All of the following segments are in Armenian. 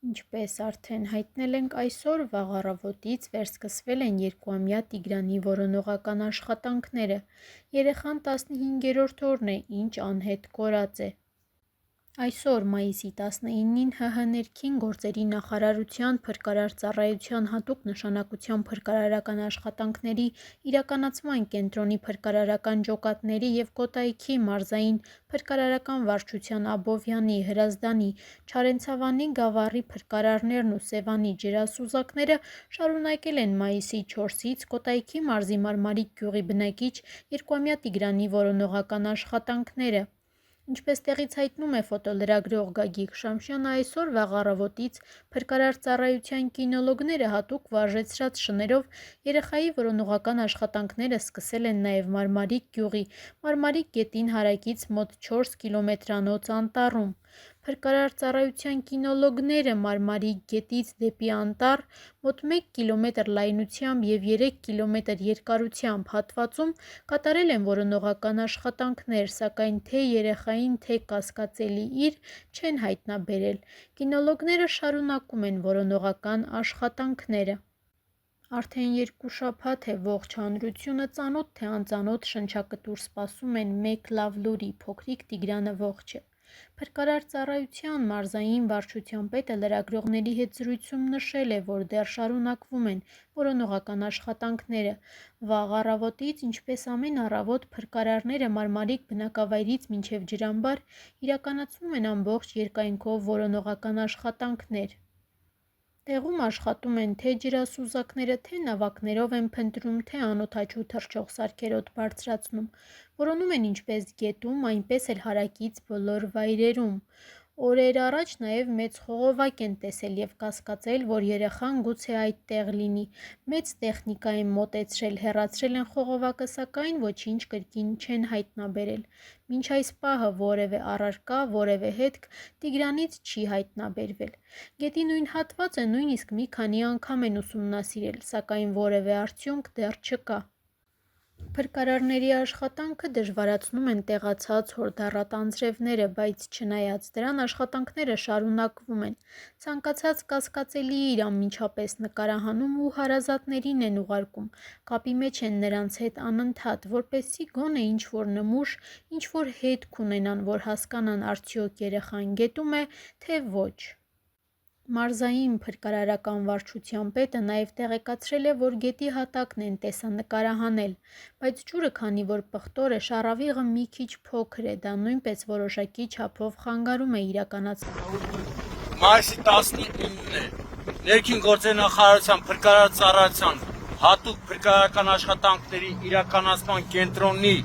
Ինչպես արդեն հայտնել ենք այսօր, վաղ առավոտից վերսկսվել են երկուամյա Տիգրանի որոնողական աշխատանքները։ Երեխան 15-րդ օրն է, ինչ անհետ կորած է։ Այսօր, մայիսի 19-ին ՀՀ ներքին գործերի նախարարության փրկարար ծառայության հատուկ նշանակության փրկարարական աշխատանքների իրականացման կենտրոնի փրկարարական ջոկատների և Կոտայքի մարզային փրկարարական վարչության Աբովյանի, Հրազդանի, Չարենցավանի գավառի փրկարարներն ու Սևանի ջրասուզակները շարունակել են մայիսի 4-ից Կոտայքի մարզի Մարմարիկ գյուղի բնակիչ երկուամյա Տիգրանի որոնողական աշխատանքները։ Ինչպես տեղից հայտնում է ֆոտոլրագրող Գագիկ Շամշյանը, այսօր վաղ առավոտից փրկարար ծառայության կինոլոգները հատուկ վարժեցրած շներով երեխայի որոնողական աշխատանքները սկսել են նաև Մարմարիկ գյուղի Մարմարիկ գետին հարակից մոտ 4 կիլոմետրանոց անտառում։ Փրկարար ծառայության կինոլոգները Մարմարիկ գետից դեպի անտառ մոտ 1 կիլոմետր լայնությամբ և 3 կիլոմետր երկարությամբ հատվածում կատարել են որոնողական աշխատանքներ, սակայն թե երեխային, թե կասկածելի իր չեն հայտնաբերել։ Կինոլոգները շարունակում են որոնողական աշխատանքները։ Արդեն 2 շաբաթ է ողջ հանրությունը ծանոթ թե անծանոթ շնչակտուր սպասում են մեկ լավ լուրի՝ փոքրիկ Տիգրանը ողջ է։ Փրկարար ծառայության մարզային վարչության պետը լրագրողների հետ զրույցում նշել է, որ դեռ շարունակվում են որոնողական աշխատանքները։ Վաղ առավոտից, ինչպես ամեն առավոտ, փրկարարները Մարմարիկ բնակավայրից մինչև Ջրամբար իրականացնում են ամբողջ երկայնքով որոնողական աշխատանքներ։ Տեղում աշխատում են թե ջրասուզակները, թե նավակներով են փնտրում, թե անօդաչու թռչող սարքերով բարձրացնում։ Որոնում են ինչպես գետում, այնպես էլ հարակից բոլոր վայրերում։ Օրեր առաջ նաև մեծ խողովակ են տեսել և կասկածել, որ երեխան գուցե այդտեղ լինի։ Մեծ տեխնիկա են մոտեցրել, հեռացրել են խողովակը, սակայն ոչինչ կրկին չեն հայտնաբերել։ Մինչ այս պահը որևէ առարկա, որևէ հետք Տիգրանից չի հայտնաբերվել։ Գետի նույն հատվածը նույնիսկ մի քանի անգամ են ուսումնասիրել, սակայն որևէ արդյունք դեռ չկա։ Փրկարարների աշխատանքը դժվարացնում են տեղացած հորդառատ անձրևները, բայց չնայած դրան աշխատանքները շարունակվում են։ Ցանկացած կասկածելի իր անմիջապես նկարահանում ու հարազատներին են ուղարկում, կապի մեջ են նրանց հետ անընդհատ, որպեսզի գոնե ինչ-որ նմուշ, ինչ-որ հետք ունենան, որ հասկանան արդյոք երեխան գետում է, թե ոչ։ Մարզային փրկարարական վարչության պետը նաև տեղեկացրել է, որ գետի հատակն են տեսանկարահանել, բայց ջուրը քանի որ պղտոր է, շառավիղը մի քիչ փոքր է, դա նույնպես որոշակի չափով խանգարում է իրականացման։ Մայիսի 19-ն է ներքին գործերի նախարարության փրկարար ծառայության հատուկ փրկարարական աշխատանքների իրականացման կենտրոնի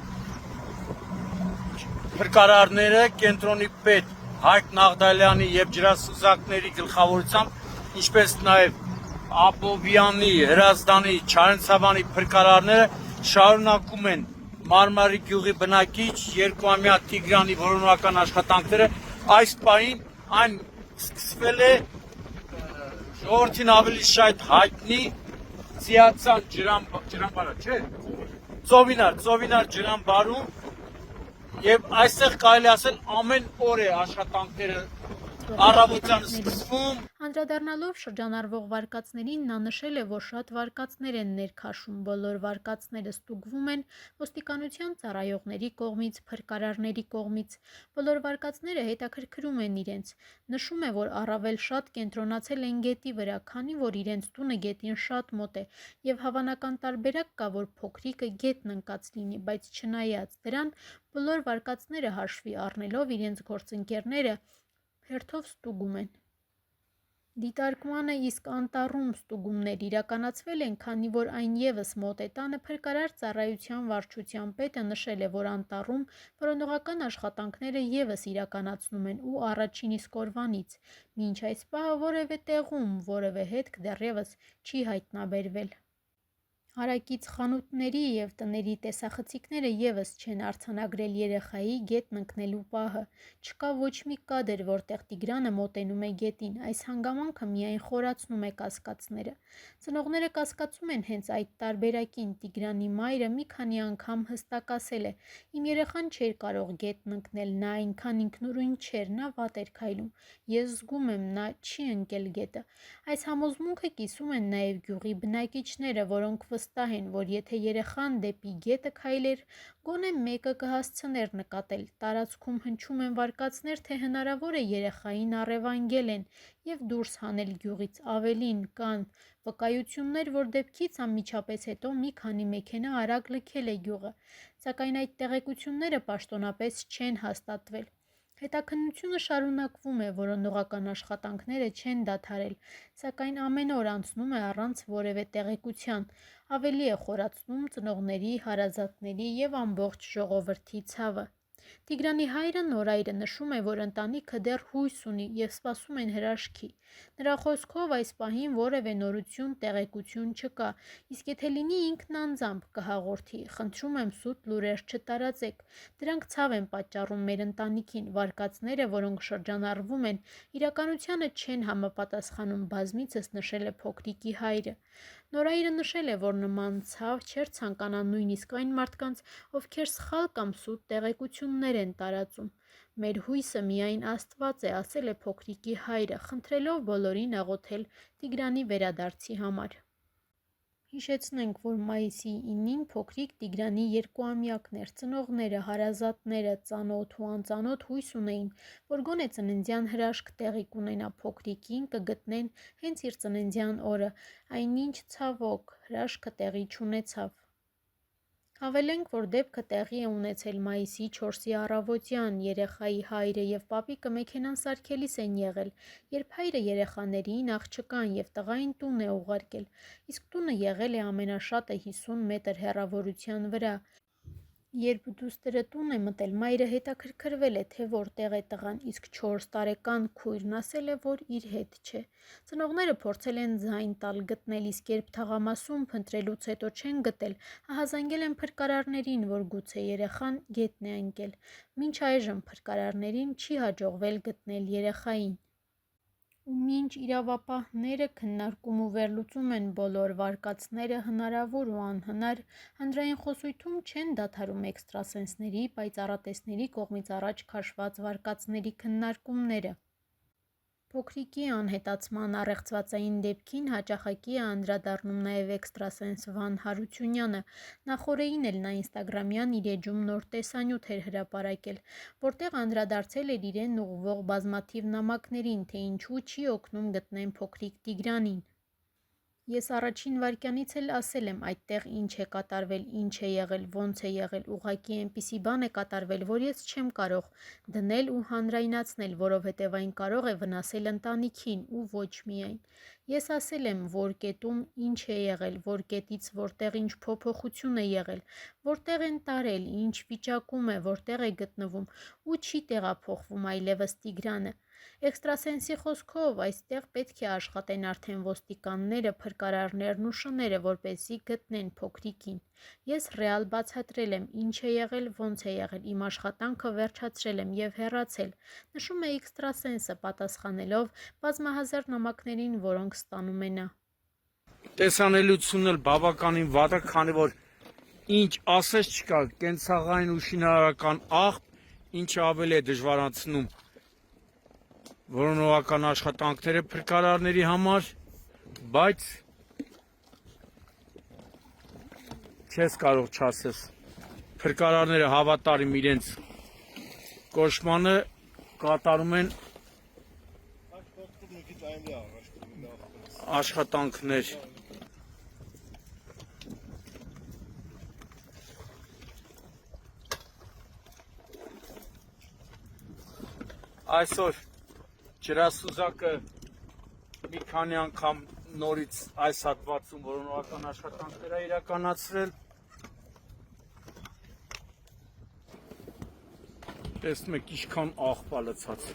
փրկարարները, կենտրոնի պետ Հայկ Նաղդալյանի և ջրասուզակների գլխավորությամբ, ինչպես նաև Աբովյանի, Հրազդանի, Չարենցավանի փրկարարները շարունակում են Մարմարիկ գյուղի բնակիչ երկուամյա Տիգրանի որոնողական աշխատանքները։ Այս պահին այն սկսվել է ժողովրդին ավելի շատ հայտնի Ձիացան ջրամբարը, չէ՞, Ծովինար ջրամբարում, եւ այստեղ կարելի ասել ամեն օր է աշխատանքները առավոտյան սկսվում։ Անդրադառնալով շրջանառվող վարկածներին, նա նշել է, որ շատ վարկածներ են ներքաշում, բոլոր վարկածները ստուգվում են ոստիկանության ծառայողների կողմից, փրկարարների կողմից։ Բոլոր վարկածները հետաքրքրում են իրենց։ Նշում է, որ առավել շատ կենտրոնացել են գետի վրա, քանի որ իրենց տունը գետին շատ մոտ է, եւ հավանական տարբերակ կա, որ փոքրիկը գետն ընկած լինի, բայց չնայած դրան, բոլոր վարկածները հաշվի առնելով իրենց գործընկերները հերթով ստուգում են։ Դիտարկմանը իսկ անտառում ստուգումներ իրականացվել են, քանի որ այն ևս մոտ է տանը, փրկարար ծառայության վարչության պետը նշել է, որ անտառում որոնողական աշխատանքները ևս իրականացնում են ու առաջին իսկ օրվանից։ Մինչ այս պահը որևէ տեղում որևէ հետք դեռևս չի հայտնաբերվել։ Հարակից խանութների և տների տեսախցիկները ևս չեն արձանագրել երեխայի գետն ընկնելու պահը։ Չկա ոչ մի կադր, որտեղ Տիգրանը մոտենում է գետին, այս հանգամանքը միայն խորացնում է կասկածները։ Ծնողները կասկածում են հենց այդ տարբերակին։ Տիգրանի մայրը մի քանի անգամ հստակ ասել է. «Իմ երեխան չէր կարող գետն ընկնել, նա այնքան ինքնուրույն չէր, նա վատ էր քայլում։ Ես զգում եմ, նա չի ընկել գետը»։ Այս համոզմունքը կիսում են նաև գյուղի բնակիչները, որոնք վստահ են, որ եթե երեխան դեպի գետը քայլեր, գոնե մեկը կհասցներ նկատել։ Տարածքում հնչում են վարկածներ, թե հնարավոր է երեխային առևանգել են և դուրս հանել գյուղից։ Ավելին, կան վկայություններ, որ դեպքից անմիջապես հետո մի քանի մեքենա արագ լքել է գյուղը, սակայն այդ տեղեկությունները պաշտոնապես չեն հաստատվել։ Հետաքննությունը շարունակվում է, որոնողական աշխատանքները չեն դադարել, սակայն ամեն օր անցնում է առանց որևէ տեղեկության, ավելի է խորացնում ծնողների, հարազատների և ամբողջ ժողովրդի ցավը։ Տիգրանի հայրը Նորայրը նշում է, որ ընտանիքը դեռ հույս ունի և սպասում են հրաշքի։ Նրա խոսքով այս պահին որևէ նորություն, տեղեկություն չկա, իսկ եթե լինի ինքն անձամբ կհաղորդի։ «Խնդրում եմ սուտ լուրեր չտարածեք, դրանք ցավ են պատճառում մեր ընտանիքին, վարկածները, որոնք շրջանառվում են, իրականությանը չեն համապատասխանում», բազմիցս նշել է փոքրիկի հայրը։ Նորայրը նշել է, որ նման ցավ չէր ցանկանա նույնիսկ այն մարդկանց, ովքեր սխալ կամ սուտ տեղեկություններ են տարածում։ «Մեր հույսը միայն Աստված է», ասել է փոքրիկի հայրը, խնդրելով բոլորին աղոթել Տիգրանի վերադարձի համար։ Հիշեցնենք, որ մայիսի 9-ին փոքրիկ Տիգրանի 2-ամյակն էր։ Ծնողները, հարազատները, ծանոթ ու անծանոթ հույս ունեին, որ գոնե ծննդյան հրաշք տեղի կունենա, փոքրիկին կգտնեն հենց իր ծննդյան օրը, այնինչ, ցավոք, հրաշքը տեղի չունեցավ։ Հավելենք, որ դեպքը տեղի է ունեցել մայիսի 4-ի առավոտյան։ Երեխայի հայրը և պապիկը մեքենան սարքելիս են եղել, երբ հայրը երեխաներին, աղջկան և տղային տուն է ուղարկել, իսկ տունը եղել է ամենաշատը 50 մետր հեռավորության վրա։ Երբ դուստրը տուն է մտել, մայրը հետաքրքրվել է, թե որտեղ է տղան, իսկ 4 տարեկան քույրն ասել է, որ իր հետ չէ։ Ծնողները փորձել են ձայն տալ գտնել, իսկ երբ թաղամասում փնտրելուց հետո չեն գտել, ահազանգել են փրկարարներին, որ գուցե երեխան գետն է ընկել։ Մինչ այժմ փրկարարներին չի հաջողվել գտնել երեխային։ Ու մինչ իրավապահները քննարկում ու վերլուծում են բոլոր վարկածները, հնարավոր ու անհնար, հանրային խոսույթում չեն դադարում էքստրասենսների, պայծառատեսների կողմից առաջ քաշված վարկածների քննարկումները։ Փոքրիկի անհետացման առեղծվածային դեպքին հաճախակի է անդրադառնում նաև էքստրասենս Վան Հարությունյանը։ Նախօրեին էլ նա ինստագրամյան իր էջում նոր տեսանյութ էր հրապարակել, որտեղ անդրադարձել էր իրեն ուղղվող բազմաթիվ նամակներին, թե ինչու չի օգնում գտնեն փոքրիկ Տիգրանին։ Ես առաջին վայրկյանից էլ ասել եմ այդտեղ ինչ է կատարվել, ինչ է եղել, ոնց է եղել, ուղղակի այնպիսի բան է կատարվել, որ ես չեմ կարող դնել ու հանրայնացնել, որովհետև այն կարող է վնասել ընտանիքին ու ոչ միայն։ Ես ասել եմ, որ կետում ինչ է եղել, որ կետից որտեղ ինչ փոփոխություն է եղել, որտեղ են տարել, ինչ վիճակում է, որտեղ է գտնվում ու չի տեղափոխվում այլևս Տիգրանը։ Էքստրասենսի խոսքով այստեղ պետք է աշխատեն արդեն ոստիկանները, փրկարարներն ու շները, որպեսզի գտնեն փոքրիկին։ Ես ռեալ բացատրել եմ, ինչ է եղել, ոնց է եղել, իմ աշխատանքը վերջացրել եմ և հեռացել, նշում է էքստրասենսը, պատասխանելով բազմահազար նամակներին, որոնք ստանում է նա։ Տեսանելիությունն էլ բավականին վատ է, քանի որ ինչ ասես չկա, կենցաղային ու շինարարական աղբ, ինչը ավելի է դժվարացնում որոնողական աշխատանքները փրկարարների համար, բայց չես կարող չասես։ Փրկարարները հավատարիմ իրենց կոչմանը կատարում են աշխատանքներ։ Այսօր ջրասուզակը մի քանի անգամ նորից այս հատվածում որոնողական աշխատանքներ է իրականացրել։ Տեսնում եք ինչքան աղբ է լցած։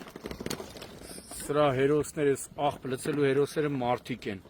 Սրա հերոսները, աղբ լցելու հերոսները մարդիկ են։